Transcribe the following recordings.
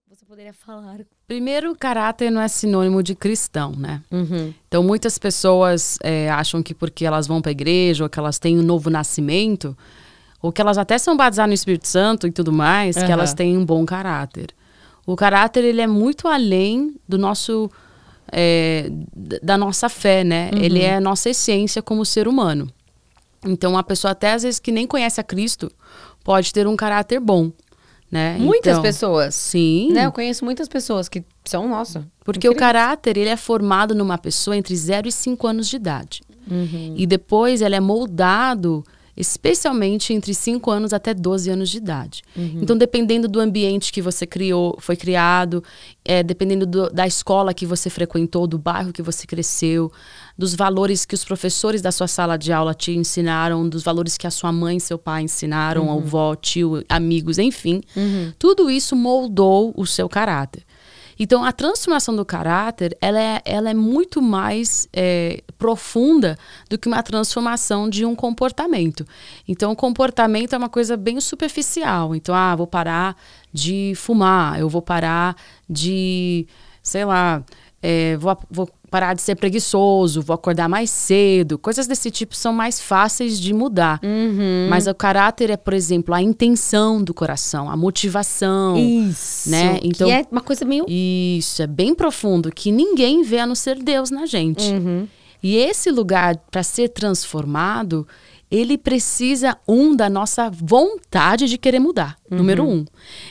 você poderia falar? Primeiro, caráter não é sinônimo de cristão, né? Então, muitas pessoas acham que porque elas vão para a igreja, ou que elas têm um novo nascimento, ou que elas até são batizadas no Espírito Santo e tudo mais, que elas têm um bom caráter. O caráter, ele é muito além do nosso, da nossa fé, né? Ele é a nossa essência como ser humano. Então, uma pessoa até às vezes que nem conhece a Cristo pode ter um caráter bom. Né? Muitas pessoas. Sim. Né? Eu conheço muitas pessoas que são, nossa... Porque o caráter, ele é formado numa pessoa entre 0 e 5 anos de idade. E depois ele é moldado, especialmente entre 5 anos até 12 anos de idade. Então, dependendo do ambiente que você foi criado, dependendo da escola que você frequentou, do bairro que você cresceu, dos valores que os professores da sua sala de aula te ensinaram, dos valores que a sua mãe e seu pai ensinaram, a avó, tio, amigos, enfim. Tudo isso moldou o seu caráter. Então, a transformação do caráter, ela é muito mais profunda do que uma transformação de um comportamento. Então, o comportamento é uma coisa bem superficial. Então, vou parar de fumar, eu vou parar de, sei lá, vou parar de ser preguiçoso, vou acordar mais cedo. Coisas desse tipo são mais fáceis de mudar. Mas o caráter é, por exemplo, a intenção do coração, a motivação. Isso, né? Então, que é uma coisa meio... Isso, é bem profundo, que ninguém vê a não ser Deus na gente. E esse lugar, para ser transformado, ele precisa, da nossa vontade de querer mudar. Número 1.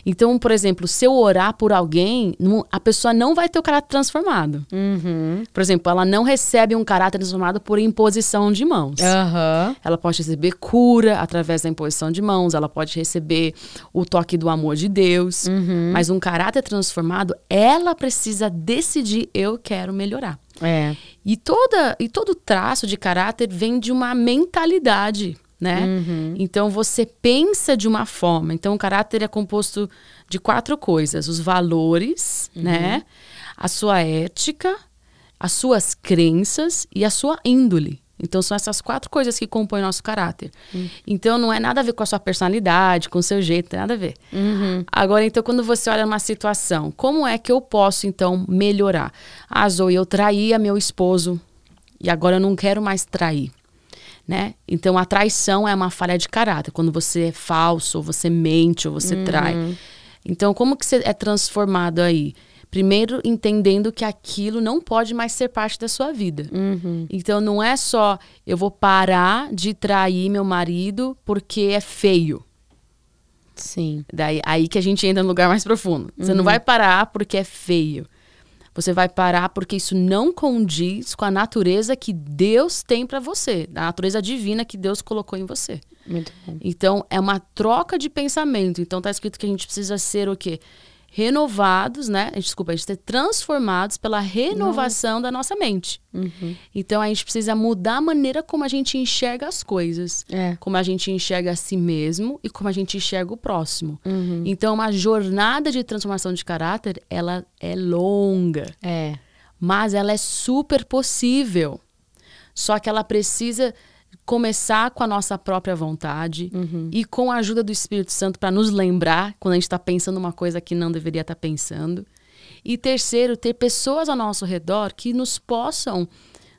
Então, por exemplo, se eu orar por alguém, a pessoa não vai ter o caráter transformado. Por exemplo, ela não recebe um caráter transformado por imposição de mãos. Ela pode receber cura através da imposição de mãos, ela pode receber o toque do amor de Deus. Mas um caráter transformado, ela precisa decidir, eu quero melhorar. E todo traço de caráter vem de uma mentalidade, né? Então, você pensa de uma forma. Então, o caráter é composto de 4 coisas. Os valores, né? A sua ética, as suas crenças e a sua índole. Então, são essas 4 coisas que compõem o nosso caráter. Então, não é nada a ver com a sua personalidade, com o seu jeito, não tem nada a ver. Agora, então, quando você olha uma situação, como é que eu posso, então, melhorar? Zoe, eu traía meu esposo e agora eu não quero mais trair, né? Então, a traição é uma falha de caráter. Quando você é falso, ou você mente, ou você trai. Então, como que você é transformado aí? Primeiro, entendendo que aquilo não pode mais ser parte da sua vida. Então, não é só eu vou parar de trair meu marido porque é feio. Sim. Aí que a gente entra no lugar mais profundo. Você não vai parar porque é feio. Você vai parar porque isso não condiz com a natureza que Deus tem para você. A natureza divina que Deus colocou em você. Muito bom. Então, é uma troca de pensamento. Então, tá escrito que a gente precisa ser o quê? Renovados, né? A gente ser transformados pela renovação da nossa mente. Então, a gente precisa mudar a maneira como a gente enxerga as coisas. Como a gente enxerga a si mesmo e como a gente enxerga o próximo. Então, uma jornada de transformação de caráter, ela é longa. Mas ela é super possível. Só que ela precisa começar com a nossa própria vontade e com a ajuda do Espírito Santo para nos lembrar quando a gente está pensando uma coisa que não deveria estar pensando. E terceiro, ter pessoas ao nosso redor que nos possam,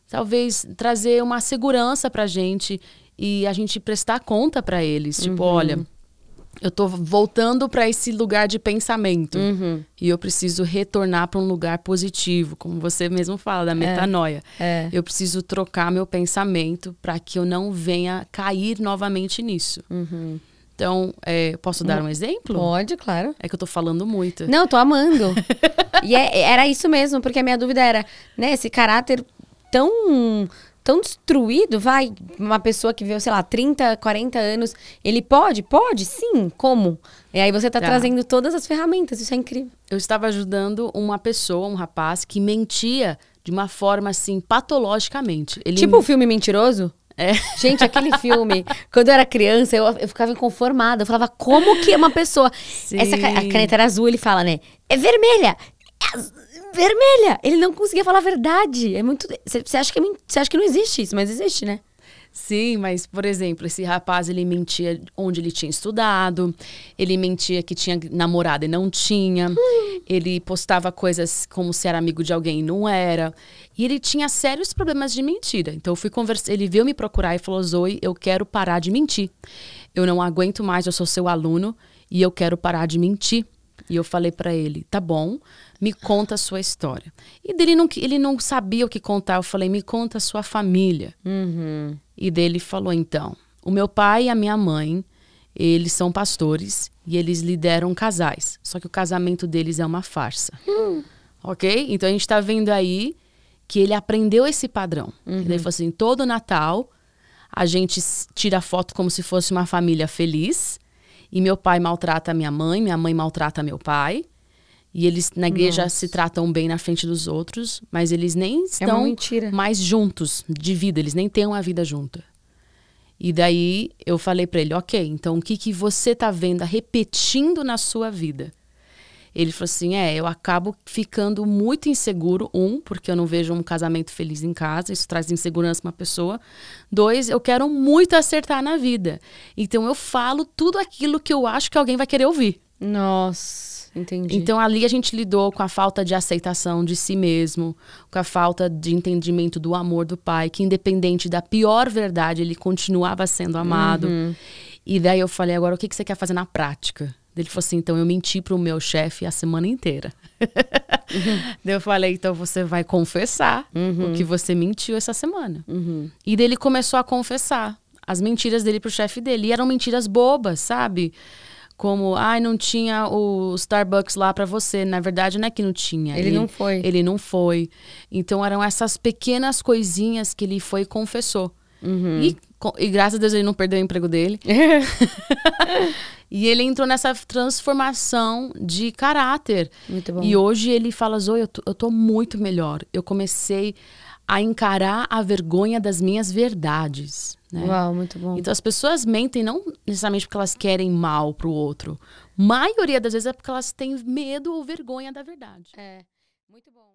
talvez, trazer uma segurança para a gente e a gente prestar conta para eles. Tipo, olha, eu tô voltando para esse lugar de pensamento e eu preciso retornar para um lugar positivo, como você mesmo fala, da metanoia. Eu preciso trocar meu pensamento para que eu não venha cair novamente nisso. Então, posso dar um exemplo? Pode, claro. É que eu tô falando muito. Não, eu tô amando. E era isso mesmo, porque a minha dúvida era, né, esse caráter tão destruído, uma pessoa que viveu, sei lá, 30, 40 anos, ele pode? Pode, sim, como? E aí você tá trazendo todas as ferramentas, isso é incrível. Eu estava ajudando uma pessoa, um rapaz, que mentia de uma forma, assim, patologicamente. Tipo o filme Mentiroso? Gente, aquele filme, quando eu era criança, eu ficava inconformada, eu falava, como que uma pessoa... A caneta era azul, ele fala, né, é vermelha, vermelha. Ele não conseguia falar a verdade. É muito. Você acha que não existe isso, mas existe, né? Sim, mas, por exemplo, esse rapaz, ele mentia onde ele tinha estudado, ele mentia que tinha namorada e não tinha, Ele postava coisas como se era amigo de alguém e não era. E ele tinha sérios problemas de mentira. Então eu fui conversar, ele veio me procurar e falou: Zoe, eu quero parar de mentir. Eu não aguento mais, eu sou seu aluno e eu quero parar de mentir. E eu falei pra ele: tá bom, me conta a sua história. E ele não sabia o que contar. Eu falei: me conta a sua família. E dele falou: então, o meu pai e a minha mãe, eles são pastores e eles lideram casais. Só que o casamento deles é uma farsa. Ok? Então a gente tá vendo aí que ele aprendeu esse padrão. E daí falou assim: todo Natal a gente tira foto como se fosse uma família feliz. E meu pai maltrata a minha mãe maltrata meu pai. E eles na igreja se tratam bem na frente dos outros, mas eles nem estão mais juntos de vida, eles nem têm uma vida junta. E daí eu falei pra ele: ok, então o que você tá vendo repetindo na sua vida? Ele falou assim: eu acabo ficando muito inseguro. Porque eu não vejo um casamento feliz em casa, isso traz insegurança pra uma pessoa. 2, eu quero muito acertar na vida. Então eu falo tudo aquilo que eu acho que alguém vai querer ouvir. Nossa, entendi. Então ali a gente lidou com a falta de aceitação de si mesmo, com a falta de entendimento do amor do pai, que independente da pior verdade, ele continuava sendo amado. E daí eu falei: agora o que você quer fazer na prática? Ele falou assim: então eu menti pro meu chefe a semana inteira. Daí eu falei: então você vai confessar o que você mentiu essa semana. E daí ele começou a confessar as mentiras dele pro chefe dele. E eram mentiras bobas, sabe? Como: não tinha o Starbucks lá pra você. Na verdade, não é que não tinha. Ele não foi. Ele não foi. Então eram essas pequenas coisinhas que ele foi e confessou. E graças a Deus ele não perdeu o emprego dele. E ele entrou nessa transformação de caráter. Muito bom. E hoje ele fala: Zoe, eu tô muito melhor. Eu comecei a encarar a vergonha das minhas verdades. Né? Uau, muito bom. Então as pessoas mentem não necessariamente porque elas querem mal pro outro. A maioria das vezes é porque elas têm medo ou vergonha da verdade. Muito bom.